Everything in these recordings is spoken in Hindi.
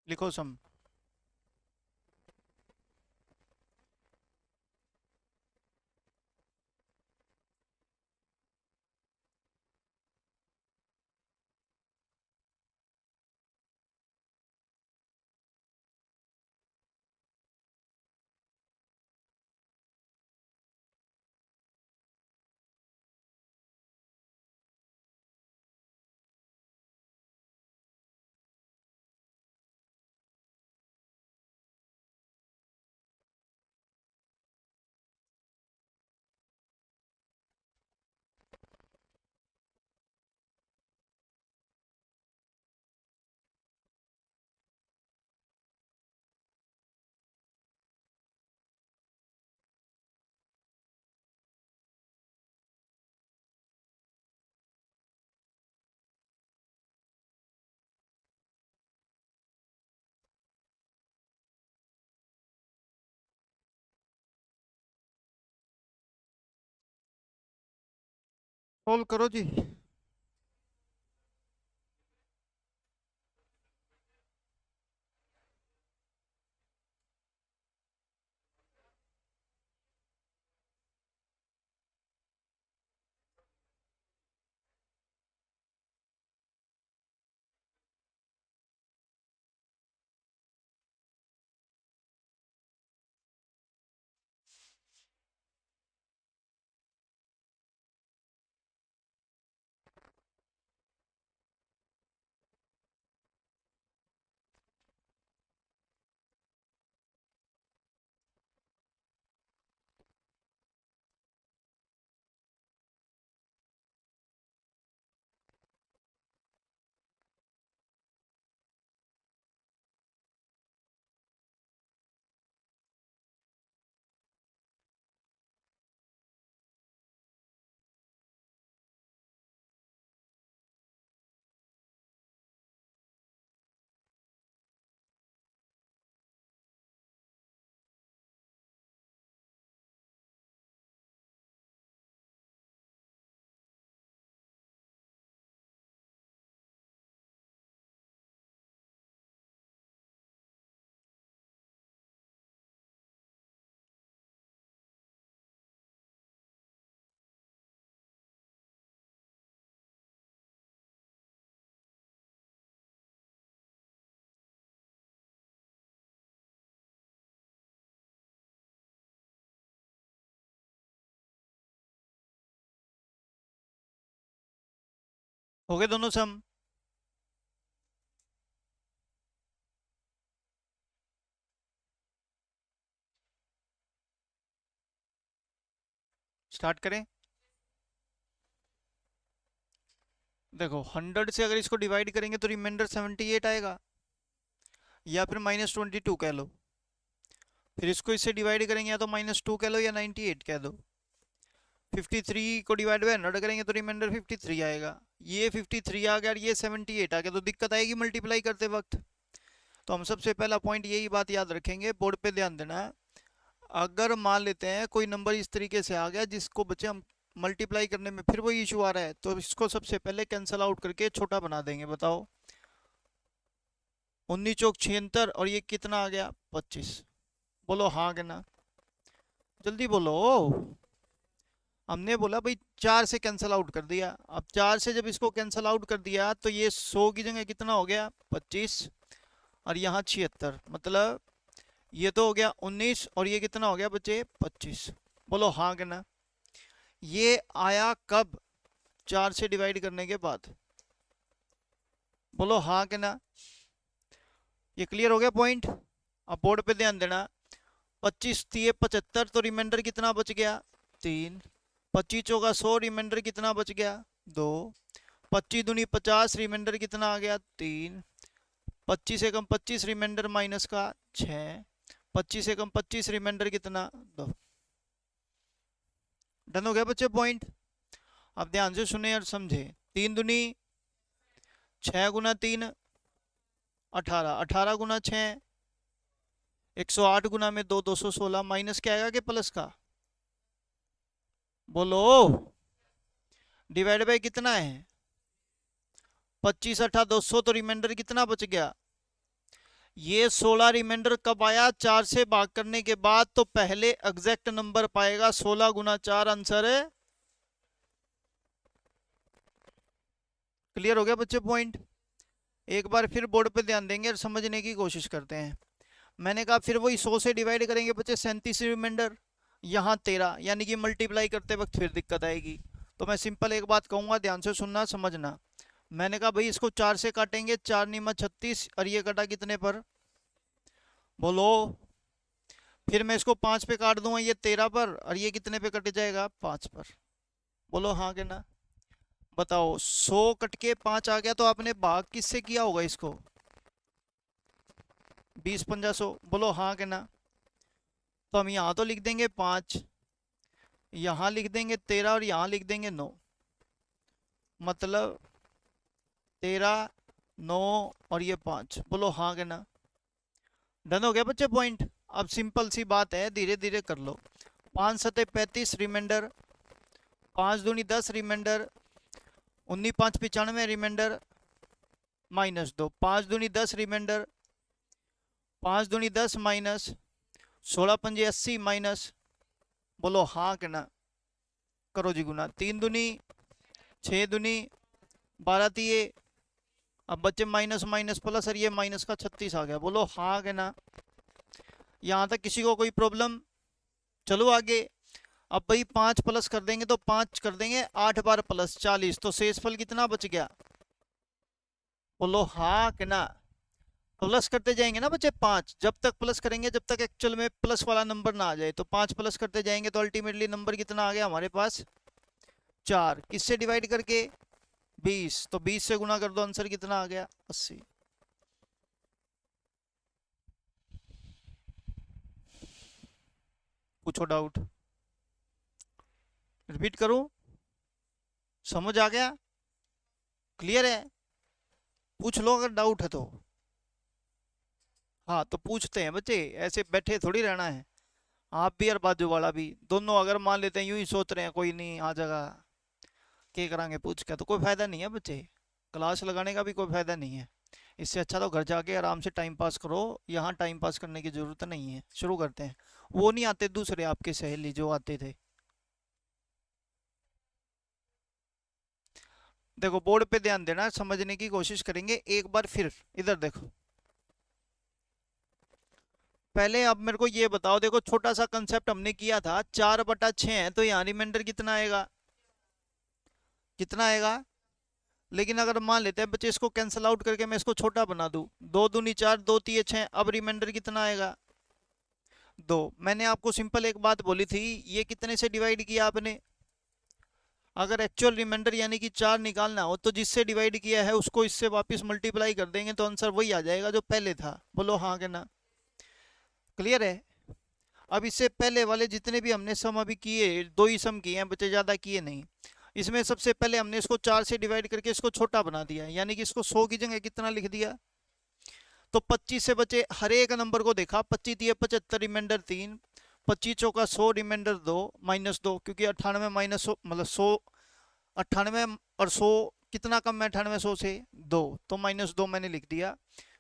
लिखो सम। सोल्व करो जी। हो गए दोनों सम। स्टार्ट करें। देखो 100 से अगर इसको डिवाइड करेंगे तो रिमाइंडर 78 आएगा, या फिर -22 कह लो। फिर इसको इससे डिवाइड करेंगे, या तो -2 कह लो या 98 कह दो। 53 को डिवाइड बाय 100 करेंगे तो रिमाइंडर 53 आएगा। ये 53 आ गया और ये 78 आ गया, तो दिक्कत आएगी मल्टीप्लाई करते वक्त। तो हम सबसे पहला पॉइंट यही बात याद रखेंगे, बोर्ड पे ध्यान देना है। अगर मान लेते हैं कोई नंबर इस तरीके से आ गया जिसको बच्चे हम मल्टीप्लाई करने में फिर वही इशू आ रहा है, तो इसको सबसे पहले कैंसल आउट करके छोटा बना देंगे। बताओ, 19 चौक 76 और ये कितना आ गया 25। बोलो हाँ कि ना, जल्दी बोलो। हमने बोला भाई 4 से कैंसल आउट कर दिया। अब 4 से जब इसको कैंसल आउट कर दिया तो ये 100 की जगह कितना हो गया 25, और यहाँ 76, मतलब ये तो हो गया 19 और ये कितना हो गया बच्चे 25। बोलो हाँ कि ना। ये आया कब, 4 से डिवाइड करने के बाद। बोलो हाँ कि ना। ये क्लियर हो गया पॉइंट। अब बोर्ड पे ध्यान देना। 25 दिए 75, तो रिमाइंडर कितना बच गया 3। 25 चौका 100, रिमाइंडर कितना बच गया 2। 25 दूनी 50, रिमाइंडर कितना आ गया 3। 25 से कम 25, रिमाइंडर माइनस का 6। 25 से कम 25, रिमाइंडर कितना 2। डन हो गया बच्चे पॉइंट। अब ध्यान से सुने और समझे। 3 दूनी 6 गुना 3 18, 18 गुना 6 108, गुना में 2 216, माइनस क्या आएगा कि प्लस का। बोलो, डिवाइड बाय कितना है 25 8 200, तो रिमाइंडर कितना बच गया ये 16 रिमाइंडर कब आया? 4 से भाग करने के बाद। तो पहले एग्जैक्ट नंबर पाएगा 16 गुना 4, आंसर है। क्लियर हो गया बच्चे पॉइंट? एक बार फिर बोर्ड पे ध्यान देंगे और समझने की कोशिश करते हैं। मैंने कहा फिर वही 100 से डिवाइड करेंगे बच्चे 37 रिमाइंडर, यहाँ 13, यानी कि मल्टीप्लाई करते वक्त फिर दिक्कत आएगी। तो मैं सिंपल एक बात कहूंगा, ध्यान से सुनना समझना। मैंने कहा भाई इसको 4 से काटेंगे, 4 निमा 36, और ये कटा कितने पर? बोलो। फिर मैं इसको 5 पे काट दूंगा, ये 13 पर, और ये कितने पे कट जाएगा? 5 पर। बोलो हाँ के ना। बताओ, 100 कट के 5 आ गया, तो आपने भाग किससे किया होगा इसको? 20 पंजा 100। बोलो हाँ के ना। तो हम यहाँ तो लिख देंगे 5, यहाँ लिख देंगे 13, और यहाँ लिख देंगे 9। मतलब 13, 9 और ये 5। बोलो हाँ के ना। डन हो गया बच्चे पॉइंट? अब सिंपल सी बात है, धीरे धीरे कर लो। 5 सते 35 रिमाइंडर, 5 दूनी 10 रिमाइंडर, 19 5 95 रिमाइंडर, -2। 5 दूनी 10 रिमाइंडर, 5 दूनी 10 माइनस 16 पंजे 80 माइनस। बोलो हाँ के ना। करो जी गुना। 3 दूनी 6 दूनी 12 तिये। अब बच्चे माइनस माइनस प्लस, और ये माइनस का 36 आ गया। बोलो हाँ के ना। यहाँ तक किसी को कोई प्रॉब्लम? चलो आगे। अब भाई 5 प्लस कर देंगे, तो 5 कर देंगे 8 बार प्लस 40, तो शेषफल कितना बच गया? बोलो हाँ के ना। प्लस करते जाएंगे ना बच्चे, 5 जब तक प्लस करेंगे, जब तक एक्चुअल में प्लस वाला नंबर ना आ जाए। तो 5 प्लस करते जाएंगे, तो अल्टीमेटली नंबर कितना आ गया हमारे पास? 4। किससे डिवाइड करके? 20। तो 20 से गुना कर दो, आंसर कितना आ गया? 80। पूछो डाउट, रिपीट करूं? समझ आ गया? क्लियर है? पूछ लो अगर डाउट है तो। हाँ तो पूछते हैं बच्चे, ऐसे बैठे थोड़ी रहना है। आप भी और बाजू वाला भी, दोनों अगर मान लेते हैं यूं ही सोच रहे हैं कोई नहीं आ जाएगा, क्या कराएंगे पूछ के, तो कोई फायदा नहीं है बच्चे। क्लास लगाने का भी कोई फायदा नहीं है। इससे अच्छा तो घर जाके आराम से टाइम पास करो। यहाँ टाइम पास करने की जरूरत नहीं है। शुरू करते हैं। वो नहीं आते दूसरे आपके सहेली जो आते थे। देखो बोर्ड पे ध्यान देना, समझने की कोशिश करेंगे एक बार फिर। इधर देखो, पहले अब मेरे को ये बताओ, देखो छोटा सा कंसेप्ट हमने किया था, 4/6 है, तो यहाँ रिमाइंडर कितना आएगा? कितना आएगा? लेकिन अगर मान लेते हैं बच्चे इसको कैंसिल आउट करके मैं इसको छोटा बना दूं, 2 दूनी 4, 2 तिये 6, अब रिमाइंडर कितना आएगा? 2। मैंने आपको सिंपल एक बात बोली थी, ये कितने से डिवाइड किया आपने? अगर एक्चुअल रिमाइंडर यानी कि 4 निकालना हो, तो जिससे डिवाइड किया है उसको इससे वापस मल्टीप्लाई कर देंगे, तो आंसर वही आ जाएगा जो पहले था। बोलो हाँ के ना। क्लियर है? अब इससे पहले वाले जितने भी हमने सम अभी किए, 2 ही सम किए हैं बच्चे, ज़्यादा किए नहीं। इसमें सबसे पहले हमने इसको 4 से डिवाइड करके इसको छोटा बना दिया, यानी कि इसको 100 की जगह कितना लिख दिया? तो 25 से बचे हर एक नंबर को देखा, 25 दिए 75, रिमाइंडर 3, 25 चौका 100, रिमाइंडर 2, -2, क्योंकि 98 माइनस 100 मतलब 100, 98 और 100 कितना कम है 98 100 से? 2, तो -2 मैंने लिख दिया।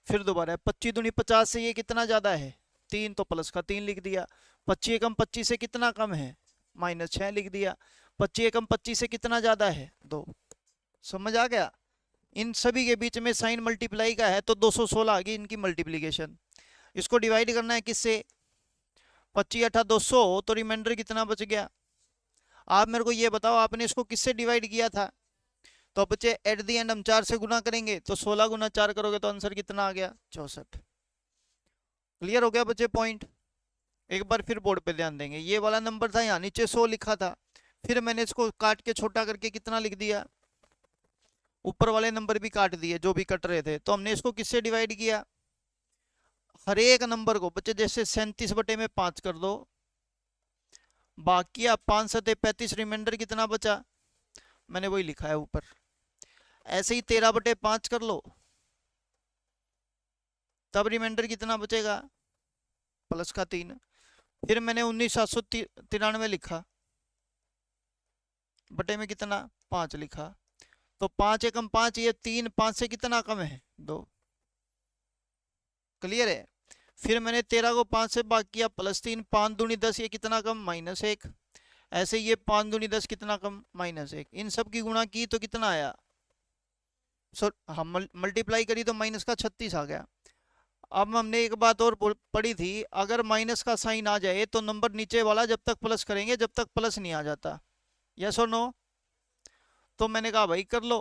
फिर दोबारा 25 दूनी 50 से ये कितना ज़्यादा है? 3, तो प्लस का 3 लिख दिया। 25 एकम 25 से कितना कम है? -6 लिख दिया। 25 एकम 25 से कितना ज़्यादा है? 2। समझ आ गया? इन सभी के बीच में साइन मल्टीप्लाई का है, तो 216 आ गई इनकी मल्टीप्लीकेशन। इसको डिवाइड करना है किससे? 25 8 200, तो रिमाइंडर कितना बच गया? आप मेरे को ये बताओ, आपने इसको किससे डिवाइड किया था? तो बच्चे एट दी एंड हम 4 से गुना करेंगे, तो 16 गुना 4 करोगे तो आंसर कितना आ गया? 64। क्लियर हो गया बच्चे पॉइंट? एक बार फिर बोर्ड पे ध्यान देंगे, ये वाला नंबर था, यहाँ नीचे 100 लिखा था, फिर मैंने इसको काट के छोटा करके कितना लिख दिया? ऊपर वाले नंबर भी काट दिए जो भी कट रहे थे। तो हमने इसको किससे डिवाइड किया? हर एक नंबर को बच्चे, जैसे 37/5 कर दो, बाकी 5 सते 35, रिमाइंडर कितना बचा? मैंने वही लिखा है ऊपर। ऐसे ही 13/5 कर लो, तब रिमाइंडर कितना बचेगा? प्लस का 3। फिर मैंने 19,793 लिखा, बटे में कितना? 5 लिखा। तो 5 एकम 5, ये 3, 5 से कितना कम है? 2। क्लियर है। फिर मैंने 13 को 5 से भाग किया, +3, 5 दूनी 10, ये कितना कम, -1। ऐसे ये 5 दूनी 10 कितना कम, -1। इन सब की गुणा की तो कितना आया, सो हम मल्टीप्लाई करी तो माइनस का 36 आ गया। अब हमने एक बात और पढ़ी थी, अगर माइनस का साइन आ जाए तो नंबर नीचे वाला जब तक प्लस करेंगे जब तक प्लस नहीं आ जाता, यस और नो। तो मैंने कहा भाई कर लो,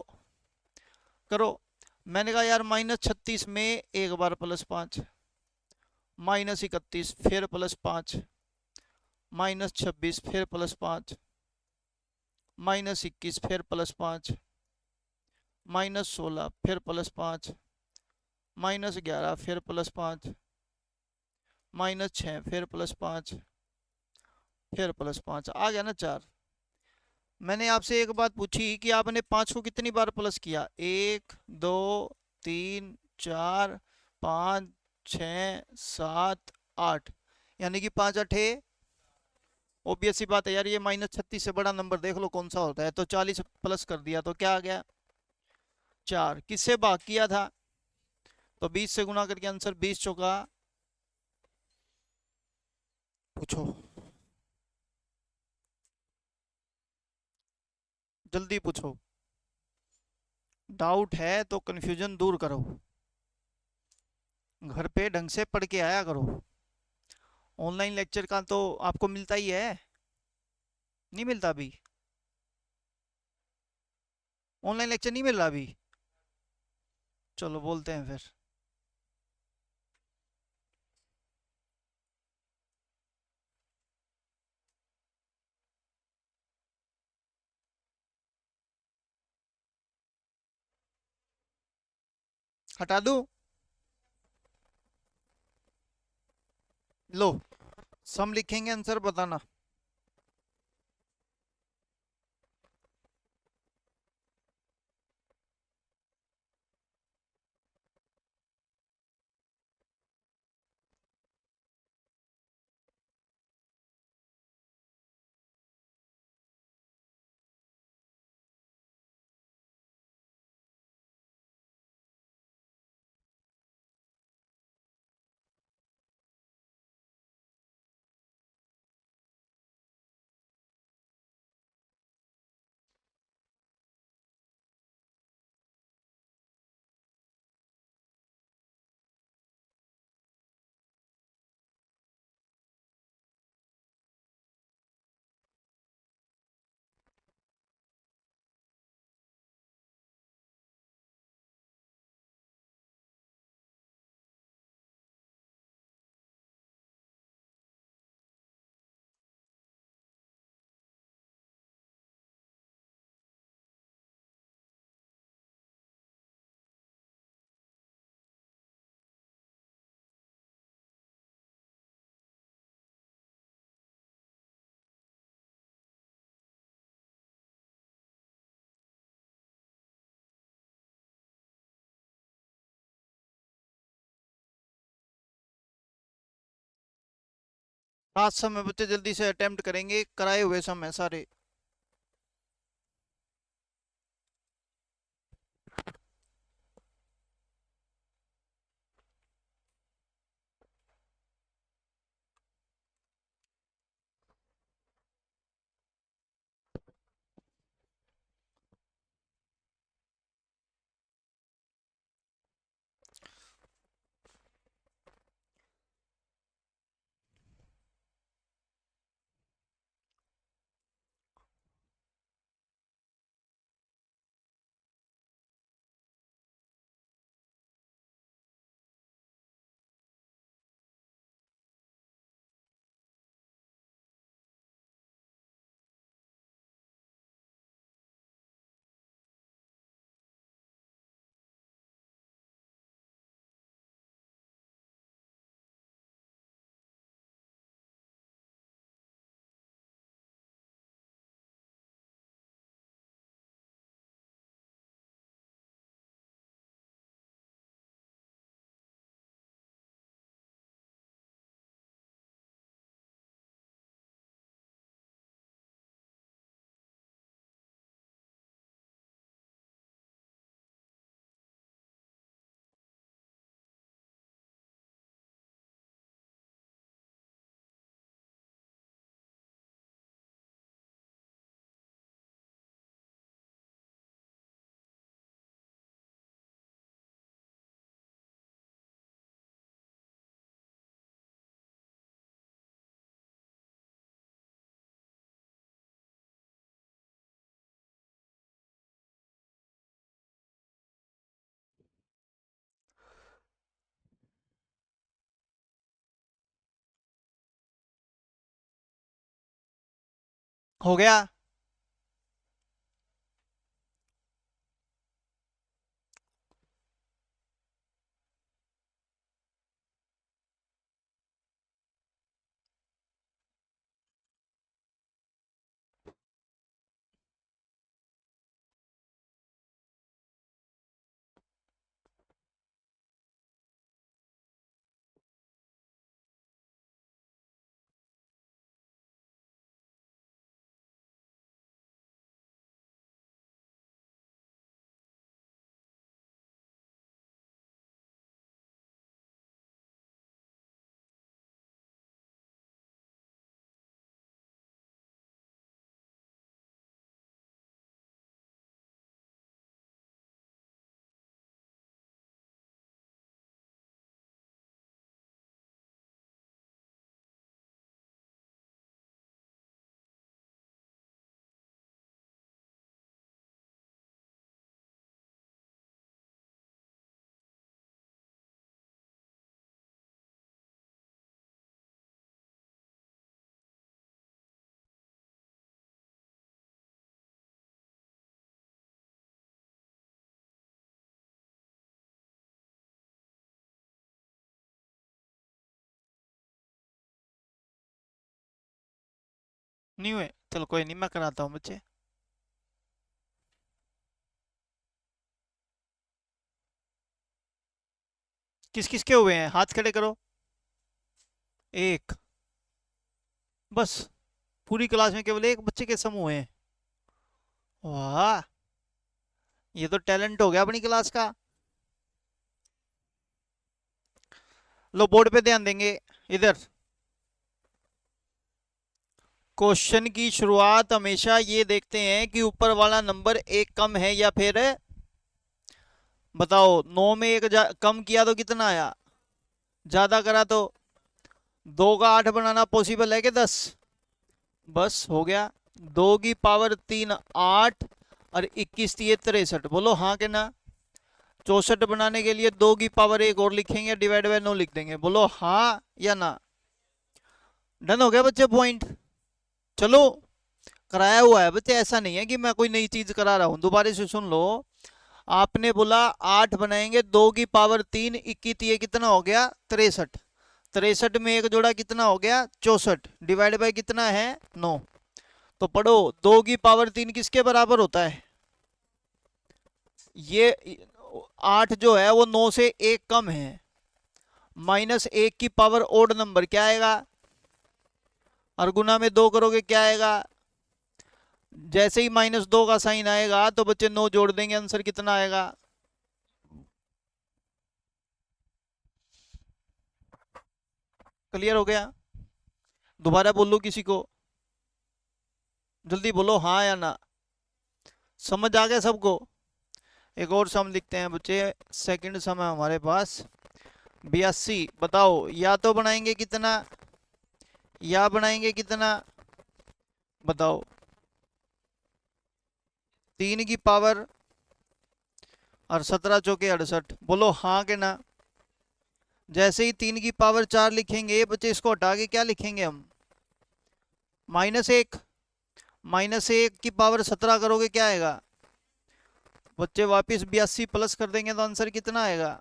करो। मैंने कहा यार -36 में एक बार +5, -31 फिर +5, -26 फिर +5, -21 फिर +5, -16 फिर +5, -11 फिर +5, -6 फिर +5, फिर +5, आ गया ना 4। मैंने आपसे एक बात पूछी कि आपने 5 को कितनी बार प्लस किया, 1 2 3 4 5 6 7 8, यानी कि 5 8, ऑब्वियस सी बात है यार, ये -36 से बड़ा नंबर देख लो कौन सा होता है, तो 40 प्लस कर दिया तो क्या आ गया 4। किससे भाग किया था, तो 20 से गुना करके आंसर 20 चौका, पूछो जल्दी पूछो, डाउट है तो कंफ्यूजन दूर करो, घर पे ढंग से पढ़ के आया करो। ऑनलाइन लेक्चर का तो आपको मिलता ही है, नहीं मिलता अभी, ऑनलाइन लेक्चर नहीं मिल रहा अभी, चलो बोलते हैं फिर। हटा दूं, लो सम लिखेंगे आंसर बताना। आज समय बच्चे जल्दी से अटेम्प्ट करेंगे, कराए हुए समय सारे। हो गया। नहीं हुए, चलो कोई नहीं, मैं कराता हूँ बच्चे। किस किस के हुए हैं, हाथ खड़े करो। एक, बस। पूरी क्लास में केवल एक बच्चे के सम हुए हैं। वाह, ये तो टैलेंट हो गया अपनी क्लास का। लो बोर्ड पे ध्यान देंगे इधर। क्वेश्चन की शुरुआत हमेशा ये देखते हैं कि ऊपर वाला नंबर एक कम है या फिर, बताओ, 9 में एक कम किया तो कितना आया, ज्यादा करा तो। 2 का 8 बनाना पॉसिबल है कि 10? बस हो गया। 2 की पावर 3 8, और 21 3 63, बोलो हाँ के ना। 64 बनाने के लिए 2 की पावर 1 और लिखेंगे, डिवाइड बाय 9 लिख देंगे, बोलो हाँ या ना। डन हो गया बच्चे, पॉइंट। चलो, कराया हुआ है बच्चे, ऐसा नहीं है कि मैं कोई नई चीज करा रहा हूं। दोबारा से सुन लो। आपने बोला 8 बनाएंगे, 2 की पावर 3 21 ये कितना हो गया, 63। 63 में एक जोड़ा कितना हो गया, 64, डिवाइड बाय कितना है, 9। तो पढ़ो, 2 की पावर 3 किसके बराबर होता है, ये 8 जो है वो 9 से एक कम है। माइनस 1 की पावर ओड नंबर क्या आएगा, और गुना में 2 करोगे क्या आएगा। जैसे ही -2 का साइन आएगा तो बच्चे 9 जोड़ देंगे, आंसर कितना आएगा। क्लियर हो गया। दोबारा बोलो किसी को, जल्दी बोलो हाँ या ना। समझ आ गया सबको। एक और सम लिखते हैं बच्चे, सेकंड सम है हमारे पास, 82। बताओ, या तो बनाएंगे कितना, या बनाएंगे कितना, बताओ। 3 की पावर और 17 चौके 68, बोलो हाँ के ना। जैसे ही 3 की पावर 4 लिखेंगे बच्चे, इसको हटा के क्या लिखेंगे हम, -1। -1 की पावर 17 करोगे क्या आएगा, बच्चे वापिस 82 प्लस कर देंगे तो आंसर कितना आएगा,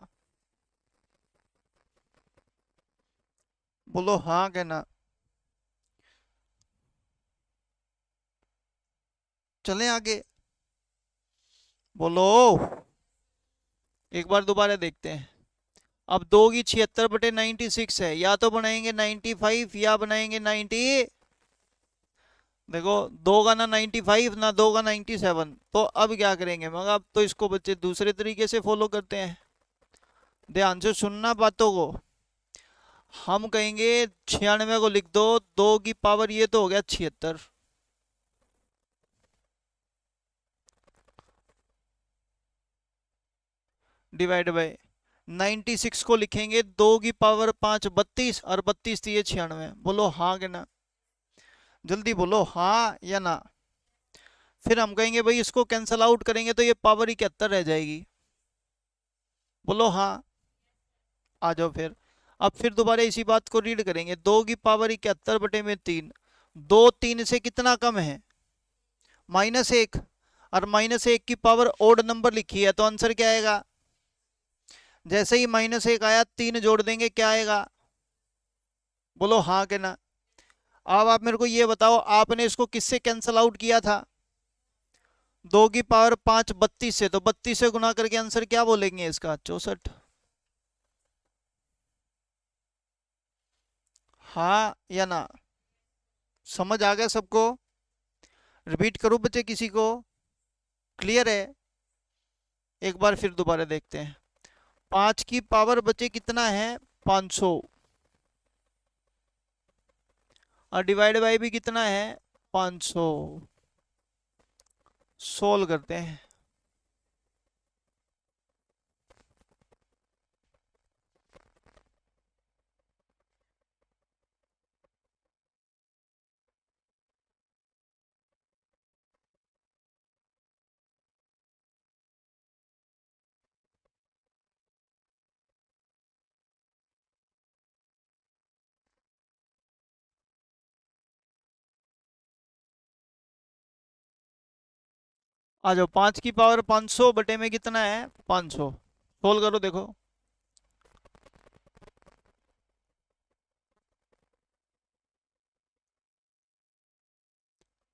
बोलो हाँ के ना। चलें आगे, बोलो। एक बार दोबारा देखते हैं। अब 2 की 76/96 है, या तो बनाएंगे 95 या बनाएंगे 90। देखो, 2 का ना 95 ना 2 का 97, तो अब क्या करेंगे, मगर अब तो इसको बच्चे दूसरे तरीके से फॉलो करते हैं। ध्यान से सुनना बातों को। हम कहेंगे 96 को लिख दो, 2 की पावर ये तो हो गया 76, डिवाइड बाय 96 को लिखेंगे 2 की पावर 5 32, और 32 थी ये 96, बोलो हाँ के ना। जल्दी बोलो हाँ या ना। फिर हम कहेंगे भाई इसको कैंसल आउट करेंगे तो ये पावर 71 रह जाएगी, बोलो हाँ। आ जाओ फिर। अब फिर दोबारा इसी बात को रीड करेंगे, 2 की पावर 71/3। 2 3 से कितना कम है, -1, और -1 की पावर ओड नंबर लिखी है तो आंसर क्या आएगा? जैसे ही -1 आया 3 जोड़ देंगे, क्या आएगा? बोलो हाँ के ना। अब आप मेरे को ये बताओ, आपने इसको किससे कैंसल आउट किया था? 2 की पावर 5 32 से, तो 32 से गुना करके आंसर क्या बोलेंगे इसका? 64। हाँ या ना? समझ आ गया सबको? रिपीट करूं बच्चे किसी को? क्लियर है? एक बार फिर दोबारा देखते हैं। 5 की पावर बचे कितना है? 500। और डिवाइड बाई भी कितना है? 500। सोल्व करते हैं। आ जाओ, 5 की पावर 500 बटे में कितना है? 500। सोल्व करो देखो।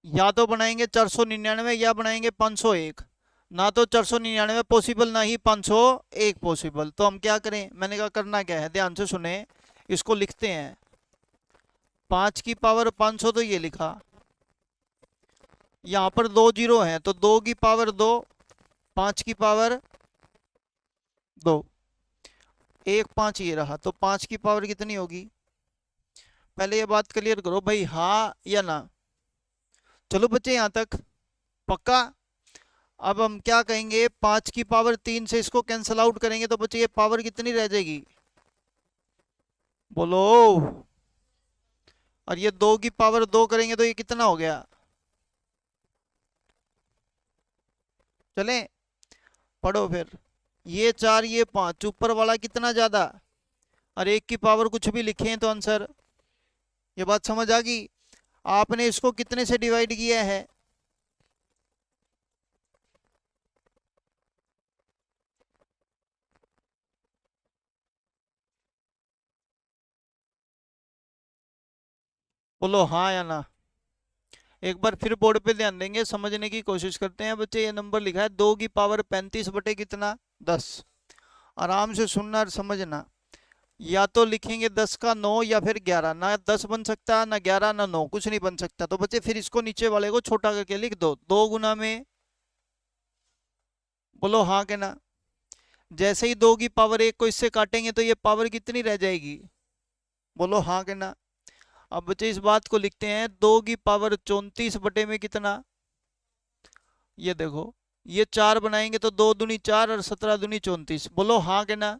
या तो बनाएंगे 499 या बनाएंगे 501। ना तो 499 पॉसिबल, ना ही 501 पॉसिबल। तो हम क्या करें? मैंने कहा करना क्या है, ध्यान से सुने। इसको लिखते हैं। 5 की पावर 500 तो ये लिखा। यहाँ पर 2 जीरो हैं तो 2 की पावर 2, 5 की पावर 2, 1 5 ये रहा, तो 5 की पावर कितनी होगी? पहले ये बात क्लियर करो भाई, हाँ या ना? चलो बच्चे यहाँ तक पक्का? अब हम क्या कहेंगे, 5 की पावर 3 से इसको कैंसल आउट करेंगे तो बच्चे ये पावर कितनी रह जाएगी? बोलो। और ये 2 की पावर 2 करेंगे तो ये कितना हो गया? चलें? पढ़ो फिर। ये 4 ये 5, ऊपर वाला कितना ज्यादा? और 1 की पावर कुछ भी लिखें तो आंसर। ये बात समझ आ गई? आपने इसको कितने से डिवाइड किया है? बोलो हाँ या ना? एक बार फिर बोर्ड पे ध्यान देंगे, समझने की कोशिश करते हैं बच्चे। ये नंबर लिखा है 2 की पावर 35 बटे कितना? 10। आराम से सुनना और समझना। या तो लिखेंगे 10 का 9 या फिर 11। ना 10 बन सकता, ना 11, ना 9, कुछ नहीं बन सकता। तो बच्चे फिर इसको नीचे वाले को छोटा करके लिख दो, 2 गुना में। बोलो हाँ के ना? जैसे ही 2 की पावर 1 को इससे काटेंगे तो ये पावर कितनी रह जाएगी? बोलो हाँ के ना? अब बच्चे इस बात को लिखते हैं, 2 की पावर 34 बटे में कितना? ये देखो, ये 4 बनाएंगे तो 2 दूनी 4 और 17 दूनी 34। बोलो हाँ के ना?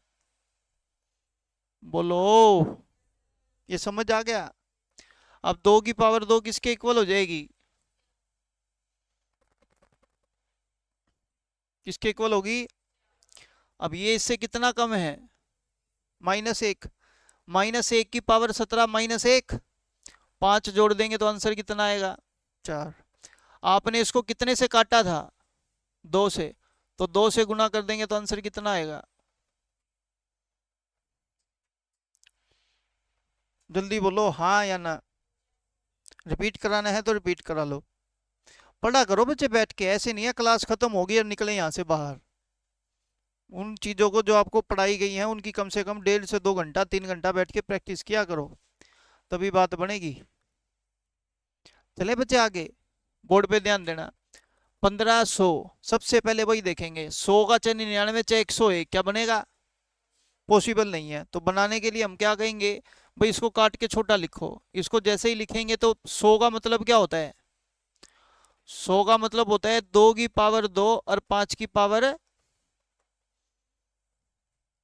बोलो। ये समझ आ गया? अब 2 की पावर 2 किसके इक्वल हो जाएगी? किसके इक्वल होगी? अब ये इससे कितना कम है? -1। -1 की पावर 17 -1, 5 जोड़ देंगे तो आंसर कितना आएगा? 4। आपने इसको कितने से काटा था? 2 से। तो 2 से गुना कर देंगे तो आंसर कितना आएगा? जल्दी बोलो हाँ या ना? रिपीट कराना है तो रिपीट करा लो। पढ़ा करो बच्चे बैठ के, ऐसे नहीं है क्लास खत्म होगी और निकले यहाँ से बाहर। उन चीज़ों को जो आपको पढ़ाई गई हैं उनकी कम से कम 1.5 से 2 घंटा 3 घंटा बैठ के प्रैक्टिस किया करो, तभी बात बनेगी। चले बच्चे आगे, बोर्ड पे ध्यान देना। 1500, सबसे पहले वही देखेंगे। 100 का चाहे 99 चाहे 101, क्या बनेगा? पॉसिबल नहीं है। तो बनाने के लिए हम क्या कहेंगे, भाई इसको काट के छोटा लिखो। इसको जैसे ही लिखेंगे तो 100 का मतलब क्या होता है? 100 का मतलब होता है 2 की पावर 2 और 5 की पावर,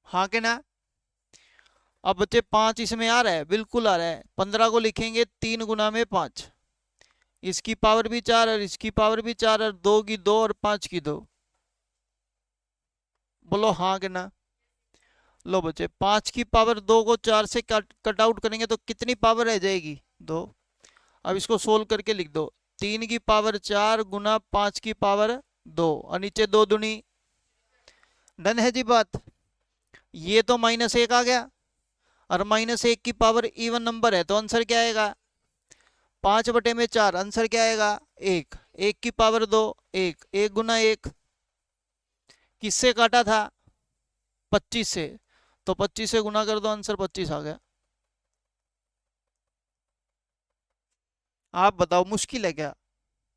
हाँ के ना? अब बच्चे 5 इसमें आ रहा है, बिल्कुल आ रहा है। 15 को लिखेंगे 3 गुना में 5, इसकी पावर भी 4 और इसकी पावर भी 4 और 2 की 2 और 5 की 2। बोलो हाँ के ना? लो बच्चे, 5 की पावर 2 को 4 से कट आउट करेंगे तो कितनी पावर रह जाएगी? 2। अब इसको सोल्व करके लिख दो। 3 की पावर 4 गुना 5 की पावर 2 और नीचे 2 दूनी। डन है जी बात। ये तो -1 आ गया और -1 की पावर इवन नंबर है तो आंसर क्या आएगा? 5/4 आंसर क्या आएगा? 1। 1 की पावर 2 1। 1 गुना 1 किससे काटा था? 25 से। तो 25 से गुना कर दो, आंसर 25 आ गया। आप बताओ मुश्किल है क्या?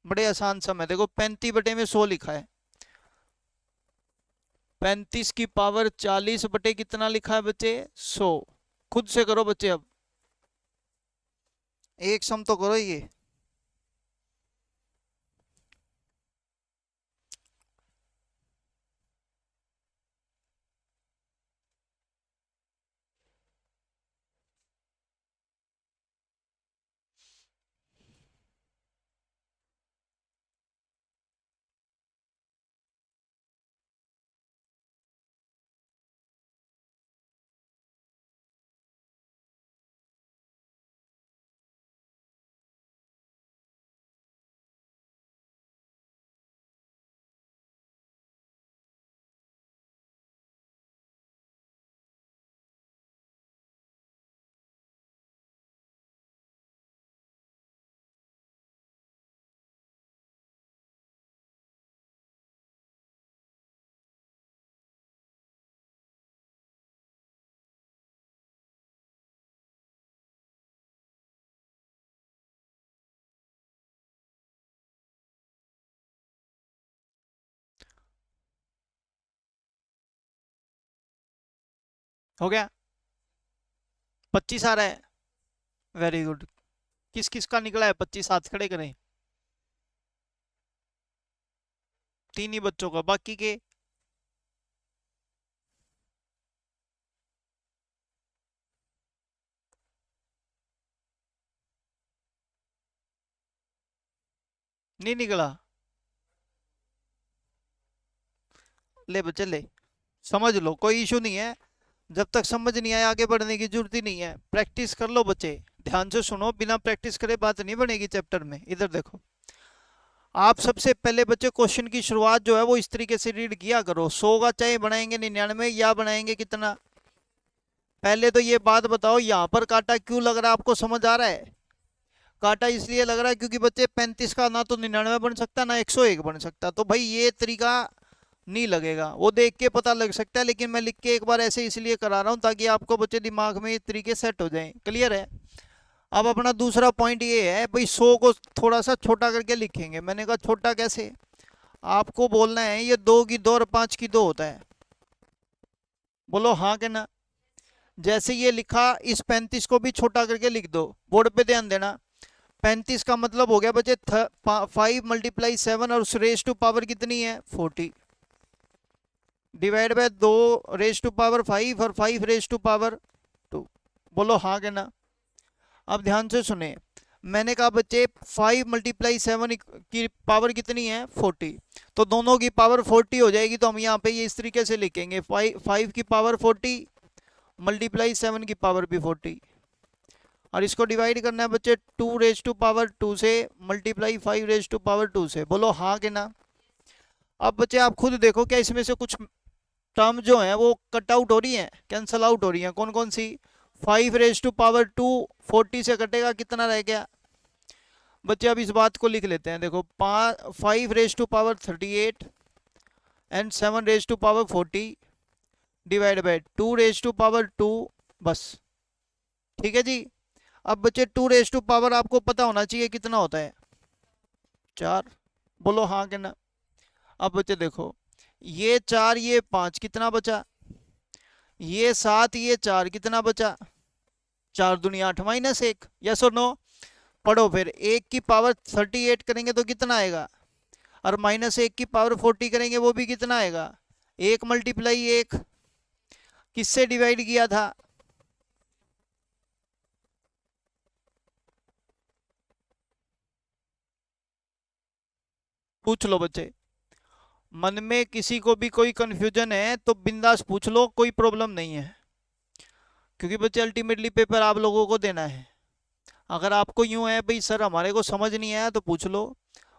बड़े आसान सम है। देखो 35/100 लिखा है। 35 की पावर 40 बटे कितना लिखा है बच्चे? 100। खुद से करो बच्चे, अब एक सम तो करो ये। हो गया? 25 आ रहा है। Very good. किस किस का निकला है 25? हाथ खड़े करें। 3 ही बच्चों का, बाकी के? नहीं निकला? ले बच्चे ले, समझ लो, कोई इशू नहीं है। जब तक समझ नहीं आया आगे बढ़ने की जरूरत ही नहीं है। प्रैक्टिस कर लो बच्चे, ध्यान से सुनो, बिना प्रैक्टिस करे बात नहीं बनेगी चैप्टर में। इधर देखो, आप सबसे पहले बच्चे क्वेश्चन की शुरुआत जो है वो इस तरीके से रीड किया करो। 100 का चाहे बनाएंगे 99 या बनाएंगे कितना? पहले तो ये बात बताओ, यहाँ पर कांटा क्यों लग रहा है? आपको समझ आ रहा है? कांटा इसलिए लग रहा है क्योंकि बच्चे 35 का ना तो 99 बन सकता ना 101 बन सकता। तो भाई ये तरीका नहीं लगेगा, वो देख के पता लग सकता है, लेकिन मैं लिख के एक बार ऐसे इसलिए करा रहा हूँ ताकि आपको बच्चे दिमाग में ये तरीके सेट हो जाएं। क्लियर है? अब अपना दूसरा पॉइंट ये है भाई, 100 को थोड़ा सा छोटा करके लिखेंगे। मैंने कहा छोटा कैसे? आपको बोलना है ये 2 की 2 और 5 की 2 होता है। बोलो हाँ के ना? जैसे ये लिखा, इस 35 को भी छोटा करके लिख दो। बोर्ड पे ध्यान देना। 35 का मतलब हो गया बच्चे 5 × 7 और उस रेस टू पावर कितनी है? 40 divide by 2 raise to power 5 और 5 रेस टू पावर 2। बोलो हाँ के ना? अब ध्यान से सुने, मैंने कहा बच्चे 5 × 7 की पावर कितनी है? 40। तो दोनों की पावर 40 हो जाएगी, तो हम यहाँ पे ये इस तरीके से लिखेंगे 5 की पावर 40 × 7 की पावर भी 40। और इसको डिवाइड करना है बच्चे 2 रेज टू पावर 2 से मल्टीप्लाई 5 रेज टू पावर 2 से। बोलो हाँ के ना? अब बच्चे आप खुद देखो, क्या इसमें से कुछ टर्म जो है वो कट आउट हो रही है, कैंसल आउट हो रही है? कौन कौन सी? 5 रेज टू पावर 2 40 से कटेगा, कितना रह गया बच्चे? अब इस बात को लिख लेते हैं। देखो 5 raise to power 38 and 7 raise to power 40 divide by 2 raise to power 2। बस ठीक है जी। अब बच्चे 2 रेज टू पावर आपको पता होना चाहिए कितना होता है? 4। बोलो हाँ के ना? अब बच्चे देखो, ये 4 ये 5 कितना बचा? ये 7 ये 4 कितना बचा? 4 दूनी 8 -1। यस और नो? पढ़ो फिर। 1 की पावर 38 करेंगे तो कितना आएगा? और -1 की पावर 40 करेंगे वो भी कितना आएगा? 1 × 1 किससे डिवाइड किया था? पूछ लो बच्चे, मन में किसी को भी कोई कंफ्यूजन है तो बिंदास पूछ लो, कोई प्रॉब्लम नहीं है। क्योंकि बच्चे अल्टीमेटली पेपर आप लोगों को देना है। अगर आपको यूं है भाई सर हमारे को समझ नहीं आया तो पूछ लो,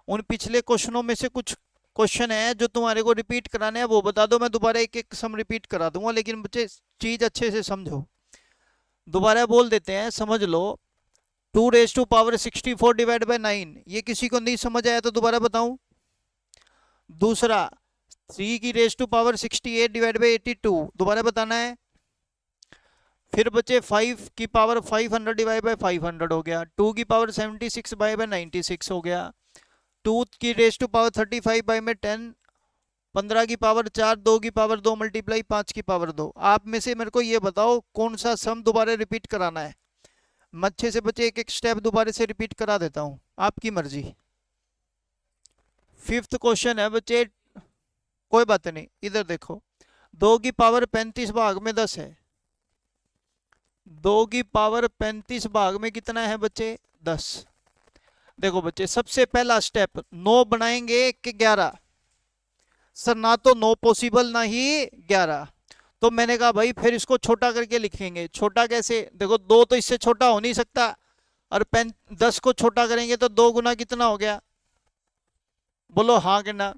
उन पिछले क्वेश्चनों में से कुछ क्वेश्चन है जो तुम्हारे को रिपीट कराने हैं वो बता दो, मैं दोबारा एक एक सम रिपीट करा दूंगा, लेकिन बच्चे चीज अच्छे से समझो। दोबारा बोल देते हैं, समझ लो। 2 raise to power 64 divide by 9, ये किसी को नहीं समझ आया तो दोबारा बताऊं। दूसरा, 3 की raise to power 68 divide by 82, दोबारा बताना है। फिर बचे 5 की पावर 500 डिवाइड बाई 500 हो गया, 2 की पावर 76 बाई 96 हो गया, 2 की रेज टू पावर 35 बाई में 10, 15 की पावर 4, 2 की पावर 2 मल्टीप्लाई 5 की पावर 2। आप में से मेरे को ये बताओ कौन सा सम दोबारा रिपीट कराना है। मैं अच्छे से बच्चे एक एक स्टेप दोबारा से रिपीट करा देता हूँ, आपकी मर्जी। फिफ्थ क्वेश्चन है बच्चे, कोई बात नहीं, इधर देखो। 2 की पावर 35 भाग में 10 है। 2 की पावर 35 भाग में कितना है बच्चे? 10। देखो बच्चे, सबसे पहला स्टेप 9 बनाएंगे कि 11? सर ना तो 9 पॉसिबल ना ही 11। तो मैंने कहा भाई फिर इसको छोटा करके लिखेंगे। छोटा कैसे? देखो 2 तो इससे छोटा हो नहीं सकता, और 10 को छोटा करेंगे तो 2 गुना कितना हो गया? बोलो हाँ कि ना।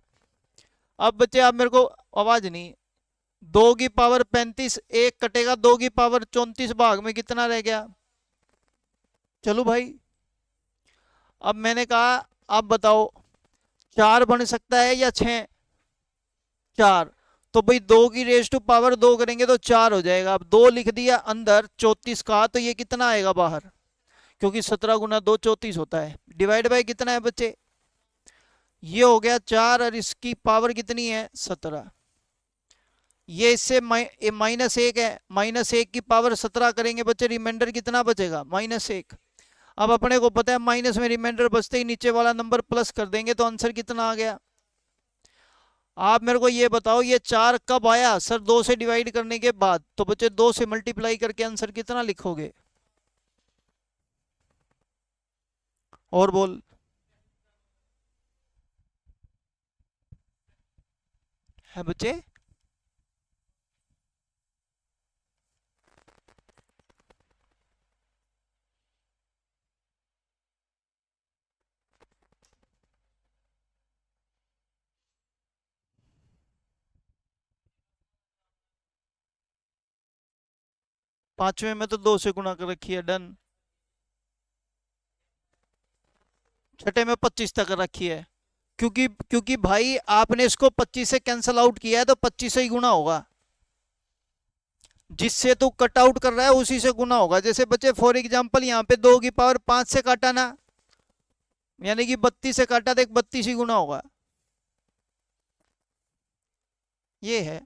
अब बच्चे आप मेरे को आवाज नहीं। 2 की पावर 35, एक कटेगा, 2 की पावर 34 भाग में कितना रह गया? चलो भाई, अब मैंने कहा आप बताओ 4 बन सकता है या 6? 4। तो भाई 2 की रेज टू पावर 2 करेंगे तो 4 हो जाएगा। अब 2 लिख दिया अंदर 34 का, तो ये कितना आएगा बाहर? क्योंकि 17 गुना 2 34 होता है। डिवाइड बाय कितना है बच्चे? ये हो गया 4, और इसकी पावर कितनी है? 17। ये इससे -1 है, -1 की पावर 17 करेंगे बच्चे, रिमाइंडर कितना बचेगा? -1। अब अपने को पता है माइनस में रिमाइंडर बचते ही नीचे वाला नंबर प्लस कर देंगे, तो आंसर कितना आ गया? आप मेरे को ये बताओ, ये 4 कब आया? सर 2 से डिवाइड करने के बाद। तो बच्चे 2 से मल्टीप्लाई करके आंसर कितना लिखोगे? और बोल। है बच्चे? 5वें में तो 2 से गुणा कर रखी है, डन। छठे में 25 तक रखी है, क्योंकि क्योंकि भाई आपने इसको 25 से कैंसिल आउट किया है, तो 25 से ही गुना होगा। जिससे तू कट आउट कर रहा है उसी से गुना होगा। जैसे बच्चे फॉर एग्जांपल यहाँ पे 2 की पावर 5 से काटा ना, यानी कि 32 से काटा, तो एक 32 ही गुना होगा। ये है।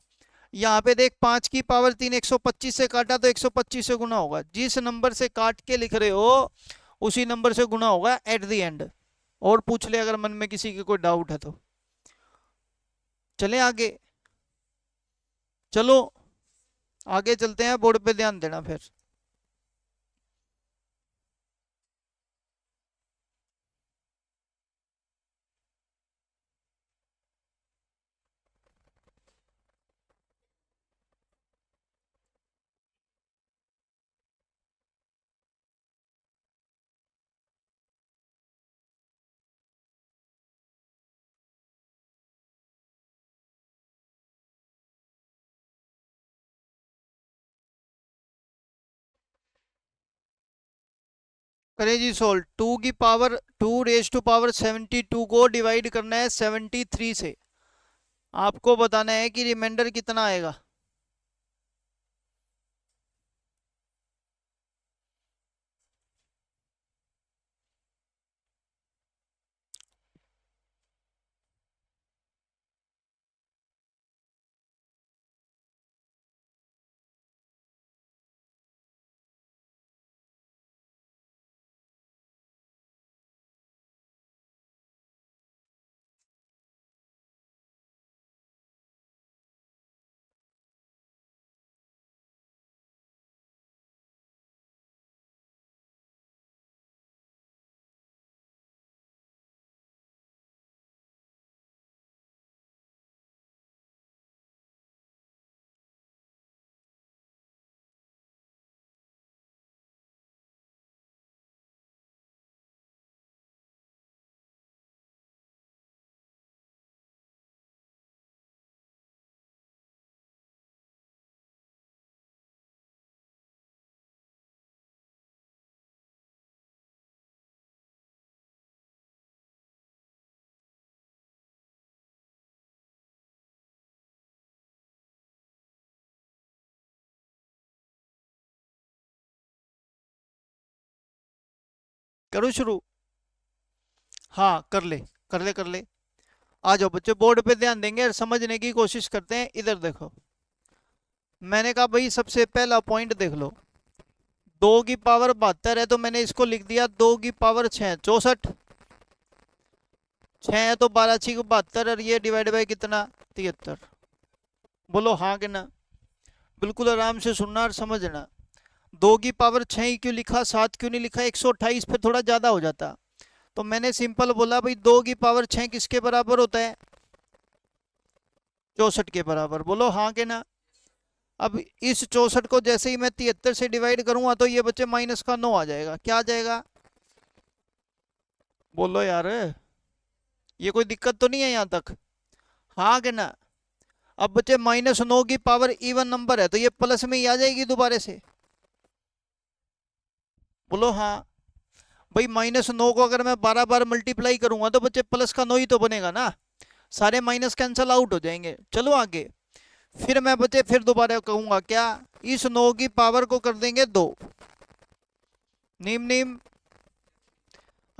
यहाँ पे देख 5 की पावर 3 125 से काटा तो 125 से गुना होगा। जिस नंबर से काट के लिख रहे हो उसी नंबर से गुना होगा एट द एंड। और पूछ ले अगर मन में किसी के कोई डाउट है तो। चलें आगे। चलो आगे चलते हैं, बोर्ड पे ध्यान देना फिर। करें जी सोल्व। 2 रेज टू पावर 72 को डिवाइड करना है 73 से। आपको बताना है कि रिमाइंडर कितना आएगा। करो शुरू। हाँ कर ले कर ले कर ले। आ जाओ बच्चे, बोर्ड पे ध्यान देंगे और समझने की कोशिश करते हैं। इधर देखो, मैंने कहा भाई सबसे पहला पॉइंट देख लो, 2 की पावर 72 है तो मैंने इसको लिख दिया 2 की पावर 6, 64। 6 है तो 12×6 = 72 और ये डिवाइड बाय कितना, 73। बोलो हाँ कि ना। बिल्कुल आराम से सुनना और समझना। 2 की पावर 6 ही क्यों लिखा, 7 क्यों नहीं लिखा, 128 पे थोड़ा ज्यादा हो जाता। तो मैंने सिंपल बोला भाई 2 की पावर 6 किसके बराबर होता है, 64 के बराबर। बोलो हाँ के ना। अब इस 64 को जैसे ही मैं 73 से डिवाइड करूंगा तो ये बच्चे माइनस का 9 आ जाएगा। क्या आ जाएगा, बोलो यार, ये कोई दिक्कत तो नहीं है यहाँ तक, हाँ के ना। अब बच्चे -9 की पावर इवन नंबर है तो ये प्लस में ही आ जाएगी दोबारा से। बोलो हाँ। भाई -9 को अगर मैं 12 बार मल्टीप्लाई करूंगा तो बच्चे प्लस का 9 ही तो बनेगा ना, सारे माइनस कैंसल आउट हो जाएंगे। चलो आगे, फिर मैं बच्चे फिर दोबारा कहूंगा क्या, इस 9 की पावर को कर देंगे 2, नीम नीम,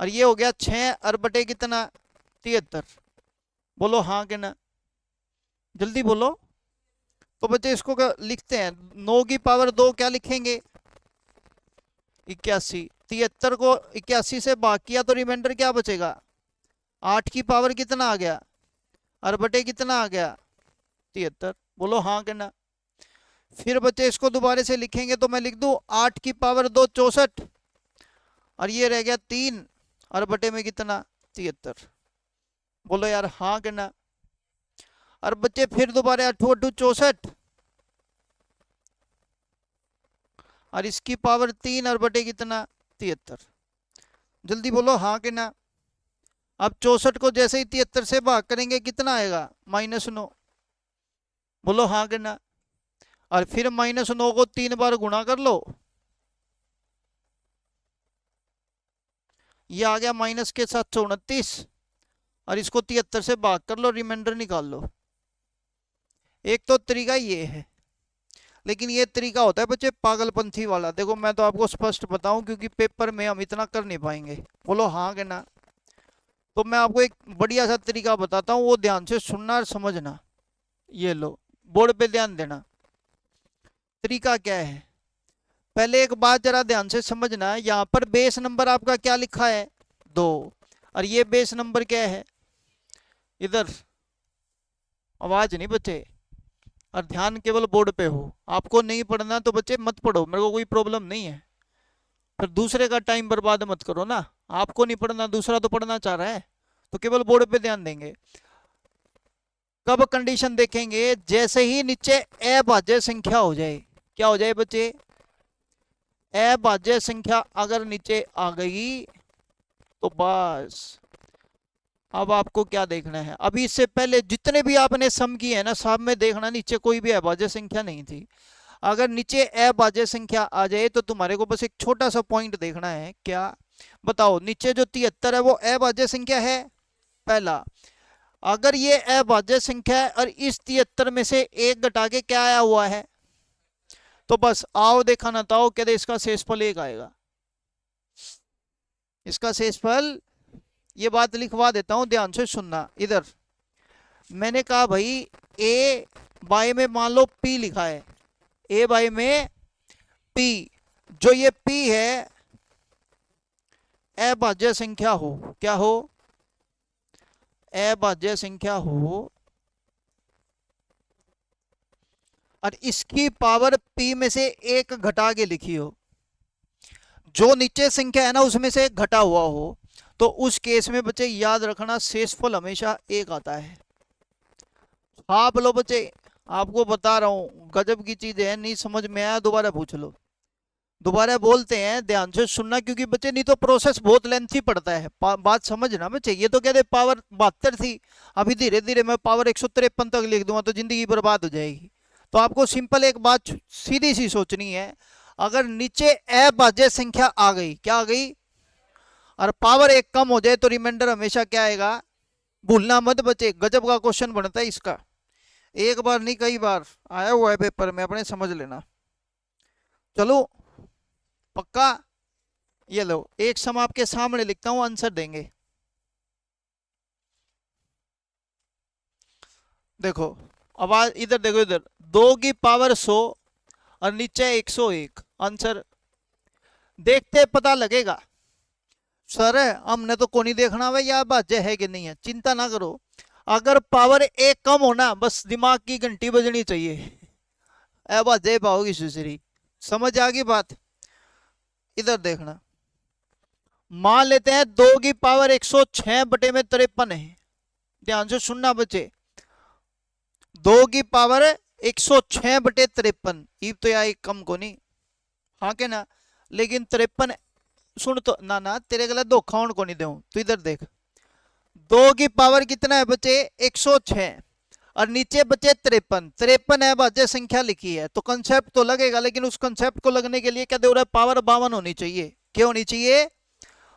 और ये हो गया 6 और बटे कितना, 73। बोलो हाँ के ना, जल्दी बोलो। तो बच्चे इसको लिखते हैं, 9 की पावर 2 क्या लिखेंगे, 81। 73 को 81 से भाग किया तो रिमाइंडर क्या बचेगा, 8 की पावर कितना आ गया, और बटे कितना आ गया, 73। बोलो हाँ के ना। फिर बच्चे इसको दोबारा से लिखेंगे तो मैं लिख दूं 8 की पावर 2 64, और ये रह गया 3 और बटे में कितना, 73। बोलो यार हाँ के ना। और बच्चे फिर दोबारा 8 8 64, और इसकी पावर 3 और बटे कितना, 73। जल्दी बोलो हाँ के ना। अब 64 को जैसे ही 73 से भाग करेंगे कितना आएगा, -9। बोलो हाँ के ना। और फिर -9 को 3 बार गुणा कर लो, ये आ गया माइनस के 729, और इसको 73 से भाग कर लो, रिमाइंडर निकाल लो। एक तो तरीका ये है, लेकिन ये तरीका होता है बच्चे पागलपंथी वाला। देखो मैं तो आपको स्पष्ट बताऊं क्योंकि पेपर में हम इतना कर नहीं पाएंगे। बोलो हाँ के ना। तो मैं आपको एक बढ़िया सा तरीका बताता हूँ, वो ध्यान से सुनना और समझना। ये लो, बोर्ड पे ध्यान देना। तरीका क्या है, पहले एक बात जरा ध्यान से समझना। यहाँ पर बेस नंबर आपका क्या लिखा है, 2, और ये बेस नंबर क्या है, इधर। आवाज नहीं बच्चे, और ध्यान केवल बोर्ड पे हो। आपको नहीं पढ़ना तो बच्चे मत पढ़ो, मेरे को कोई प्रॉब्लम नहीं है, फिर दूसरे का टाइम बर्बाद मत करो ना। आपको नहीं पढ़ना, दूसरा तो पढ़ना चाह रहा है, तो केवल बोर्ड पे ध्यान देंगे। कब कंडीशन देखेंगे, जैसे ही नीचे अभाज्य संख्या हो जाए। क्या हो जाए बच्चे, अभाज्य संख्या अगर नीचे आ गई तो बस अब आपको क्या देखना है। अभी इससे पहले जितने भी आपने सम किए हैं ना, सब में देखना नीचे कोई भी अभाज्य संख्या नहीं थी। अगर नीचे अभाज्य संख्या आ जाए तो तुम्हारे को बस एक छोटा सा पॉइंट देखना है। क्या बताओ, नीचे जो 73 है वो अभाज्य संख्या है, पहला। अगर ये अभाज्य संख्या है और इस 73 में से एक घटा के क्या आया हुआ है, तो बस आओ देखा ना ताओ, कहते इसका शेषफल 1 आएगा। इसका शेषफल, ये बात लिखवा देता हूं, ध्यान से सुनना। इधर मैंने कहा भाई ए बाय में मान लो पी लिखा है, ए बाय में पी, जो ये पी है अभाज्य संख्या हो, क्या हो, अभाज्य संख्या हो, और इसकी पावर पी में से एक घटा के लिखी हो, जो नीचे संख्या है ना उसमें से एक घटा हुआ हो, तो उस केस में बच्चे याद रखना शेषफल हमेशा 1 आता है। हाँ बोलो बच्चे, आपको बता रहा हूं गजब की चीज है, नहीं समझ में आया दोबारा पूछ लो। दोबारा बोलते हैं, ध्यान से सुनना, क्योंकि बच्चे नहीं तो प्रोसेस बहुत लेंथी पड़ता है। बात समझना बच्चे, ये तो कहते पावर 72 थी, अभी धीरे धीरे मैं पावर 153 तक लिख दूंगा तो जिंदगी बर्बाद हो जाएगी। तो आपको सिंपल एक बात सीधी सी सोचनी है, अगर नीचे अभाज्य संख्या आ गई, क्या आ गई, और पावर 1 कम हो जाए तो रिमाइंडर हमेशा क्या आएगा, भूलना मत बच्चे। गजब का क्वेश्चन बनता है इसका, एक बार नहीं कई बार आया हुआ है पेपर में, अपने समझ लेना। चलो पक्का। ये लो, एक सम आपके सामने लिखता हूं, आंसर देंगे। देखो, आवाज इधर देखो, इधर 2 की पावर 100 और नीचे 101, आंसर देखते पता लगेगा। सर हमने तो को नहीं देखना भाई यह भाज्य है कि नहीं है, चिंता ना करो। अगर पावर एक कम होना, बस दिमाग की घंटी बजनी चाहिए, ए भाज्य पाओगी सुसरी। समझ आ गई बात? इधर देखना, मान लेते हैं 2 की पावर 106/53 है। ध्यान से सुनना बच्चे, 2 की पावर 106/53, ये तो यार एक कम को नहीं, हाँ के ना, लेकिन 53, सुन तो ना ना, तेरे गला धोखा को नहीं दूं, तो इधर देख, 2 की पावर कितना है बच्चे, 106, और नीचे बचे 53, 53 है भाज्य संख्या लिखी है, तो कंसेप्ट तो लगेगा, लेकिन उस कंसेप्ट को लगने के लिए क्या दे रहा है, पावर 52 होनी चाहिए। क्या होनी चाहिए?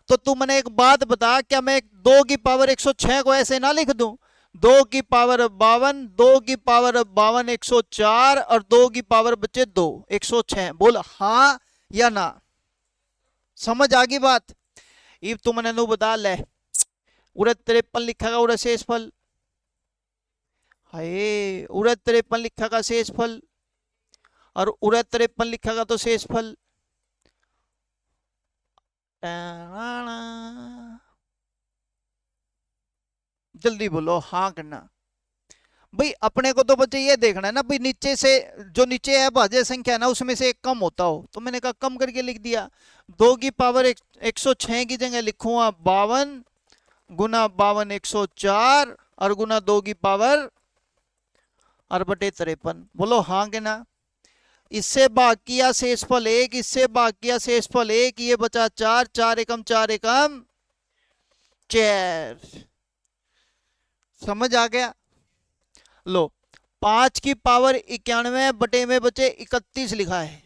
तो तू मैंने एक बात बता, क्या मैं 2 की पावर 106 को ऐसे ना लिख दूं, 2 की पावर 52, 2 की पावर 52 104, और 2 की पावर बचे 2 106, बोल हाँ या ना? समझ आ गई बात? ये तू मैंने नु बता ले, उरे 53 लिखा का उरे शेष फल, हाय उरे 53 लिखा का शेष फल, और उरे 53 लिखा का तो शेष फल। जल्दी बोलो हाँ करना भाई। अपने को तो बच्चे ये देखना है ना भाई, नीचे से जो नीचे है भाज्य संख्या है ना, उसमें से एक कम होता हो, तो मैंने कहा कम करके लिख दिया। 2 की पावर 106 की जगह लिखूंगा 52 गुना 52 104, और गुना 2 की पावर और बटे 53, बोलो हाँ के ना? इससे भाग किया शेषफल 1, इससे भाग किया शेषफल 1, ये बचा 4, 4 एकम 4 एकम 4। समझ आ गया? लो, 5 की पावर 91 बटे में बचे 31 लिखा है।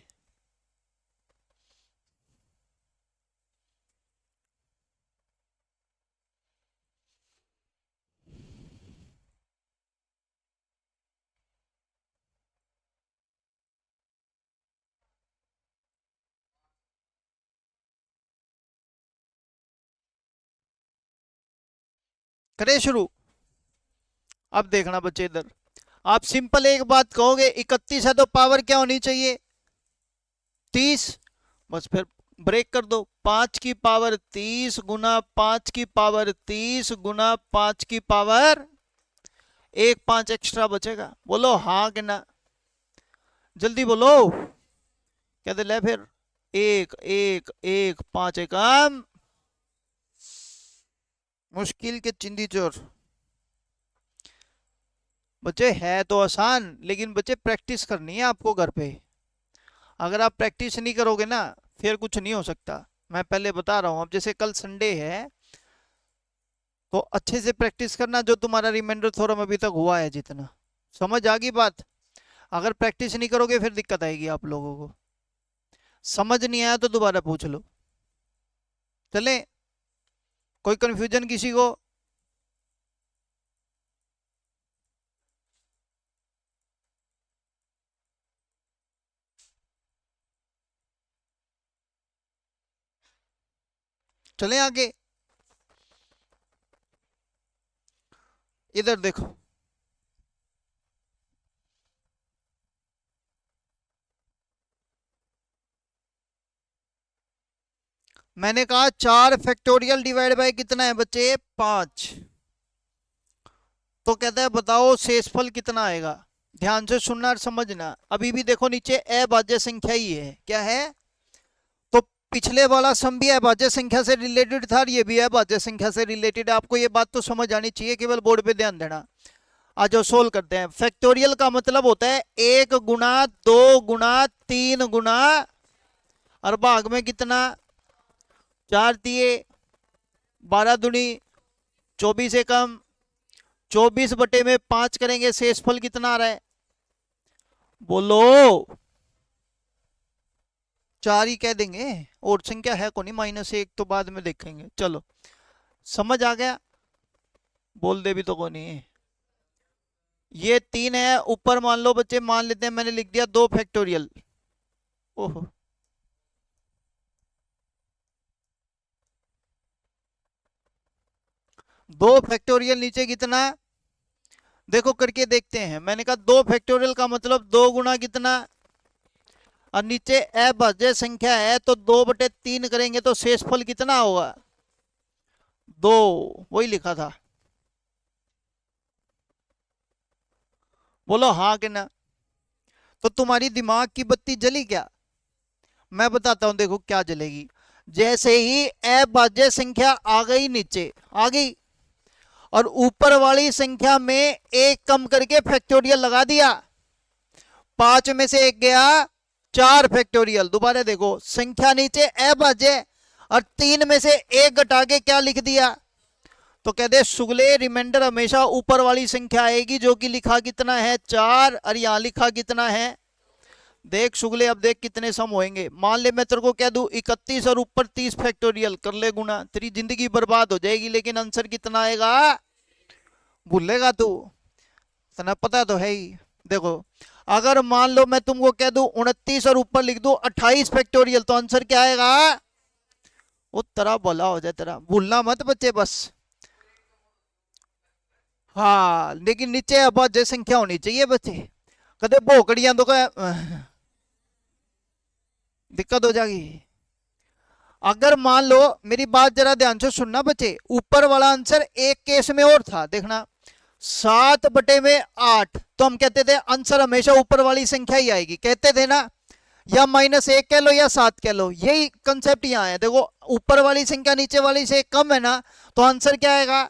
करें शुरू? अब देखना बच्चे इधर, आप सिंपल एक बात कहोगे, 31 है तो पावर क्या होनी चाहिए, 30, बस फिर ब्रेक कर दो। 5 की पावर 30 गुना 5 की पावर 30 गुना 5 की पावर, एक 5 एक्स्ट्रा बचेगा, बोलो हाँ कि ना? जल्दी बोलो, क्या दे ले फिर, एक एक एक 5 एकम, मुश्किल के चिंदी चोर। बच्चे है तो आसान, लेकिन बच्चे प्रैक्टिस करनी है आपको घर पे। अगर आप प्रैक्टिस नहीं करोगे ना, फिर कुछ नहीं हो सकता। मैं पहले बता रहा हूं, अब जैसे कल संडे है, तो अच्छे से प्रैक्टिस करना, जो तुम्हारा रिमाइंडर थ्योरम अभी तक हुआ है जितना। समझ आ गई बात? अगर प्रैक्टिस नहीं करोगे फिर दिक्कत आएगी आप लोगों को। समझ नहीं आया तो दोबारा पूछ लो। चले, कोई कंफ्यूजन किसी को? चले आगे, इधर देखो, मैंने कहा 4 फैक्टोरियल डिवाइड बाय कितना है बच्चे, 5। तो कहता है बताओ शेषफल कितना आएगा। ध्यान से सुनना और समझना, अभी भी देखो नीचे अभाज्य संख्या ही है, क्या है, तो पिछले वाला सम भी अभाज्य संख्या से रिलेटेड था, ये भी अभाज्य संख्या से रिलेटेड। आपको ये बात तो समझ आनी चाहिए, केवल बोर्ड पे ध्यान देना। आज जो सोल्व करते हैं, फैक्टोरियल का मतलब होता है 1 गुना 2 गुना 3 गुना, और भाग में कितना, 4 दिए, 12 दूनी 24 एकम, 24 बटे में 5 करेंगे, शेषफल कितना आ रहा है, बोलो 4 ही कह देंगे, और संख्या है को नहीं, -1 तो बाद में देखेंगे। चलो समझ आ गया? बोल दे भी तो को नहीं है। ये 3 है, ऊपर मान लो बच्चे, मान लेते हैं मैंने लिख दिया 2 फैक्टोरियल। ओहो, दो फैक्टोरियल नीचे कितना, देखो करके देखते हैं। मैंने कहा दो फैक्टोरियल का मतलब दो गुना कितना, और नीचे अभाज्य संख्या है तो 2/3 करेंगे तो शेषफल कितना होगा, 2। वही लिखा था। बोलो हाँ कि ना। तो तुम्हारी दिमाग की बत्ती जली क्या? मैं बताता हूं, देखो क्या जलेगी। जैसे ही अभाज्य संख्या आ गई नीचे, आ गई, और ऊपर वाली संख्या में एक कम करके फैक्टोरियल लगा दिया, 5 में से एक गया, 4 फैक्टोरियल। दोबारा देखो, संख्या नीचे अभाज्य और 3 में से एक घटा के क्या लिख दिया, तो कहते शुगले रिमाइंडर हमेशा ऊपर वाली संख्या आएगी, जो कि लिखा कितना है 4, और यहां लिखा कितना है। देख शुगले, अब देख कितने सम होंगे। मान ले मैं तेरे को कह दूं 31 और ऊपर 30 फैक्टोरियल, कर ले गुना, तेरी जिंदगी बर्बाद हो जाएगी, लेकिन आंसर कितना आएगा भूलेगा तू, तना पता तो है ही। देखो, अगर मान लो मैं तुमको कह दूं 29 और ऊपर लिख दूं 28 फैक्टोरियल, तो आंसर क्या आएगा, वो तेरा भला हो जाए तेरा, भूलना मत बच्चे बस। हाँ, लेकिन नीचे अभाज्य संख्या होनी चाहिए बच्चे, कदे भोकड़ियां तो दिक्कत हो जाएगी। अगर मान लो, मेरी बात जरा ध्यान से सुनना बच्चे, ऊपर वाला आंसर एक केस में और था, देखना 7/8, तो हम कहते थे आंसर हमेशा ऊपर वाली संख्या ही आएगी, कहते थे ना, या -1 कह लो या 7 कह लो, यही कंसेप्ट यहाँ है। देखो ऊपर वाली संख्या नीचे वाली से कम है ना, तो आंसर क्या आएगा,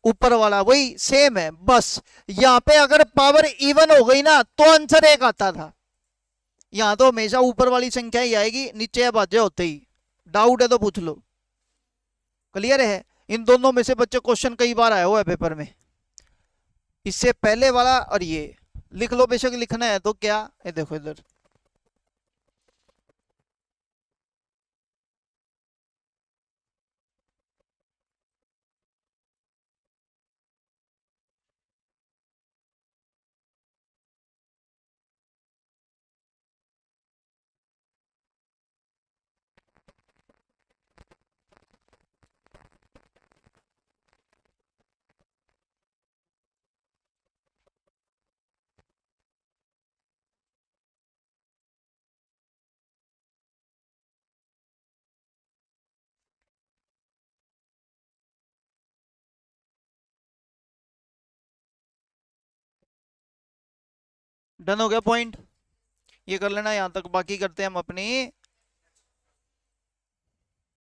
ऊपर वाला, वही सेम है बस। यहाँ पे अगर पावर इवन हो गई ना, तो आंसर एक आता था। यहाँ तो हमेशा ऊपर वाली संख्या ही आएगी, नीचे अभाज्य होते ही। डाउट है तो पूछ लो। क्लियर है? इन दोनों में से बच्चे क्वेश्चन कई बार आया हुआ है पेपर में, इससे पहले वाला और ये। लिख लो, बेशक लिखना है तो। क्या ये देखो इधर, डन हो गया पॉइंट। ये कर लेना यहाँ तक, बाकी करते हैं हम अपनी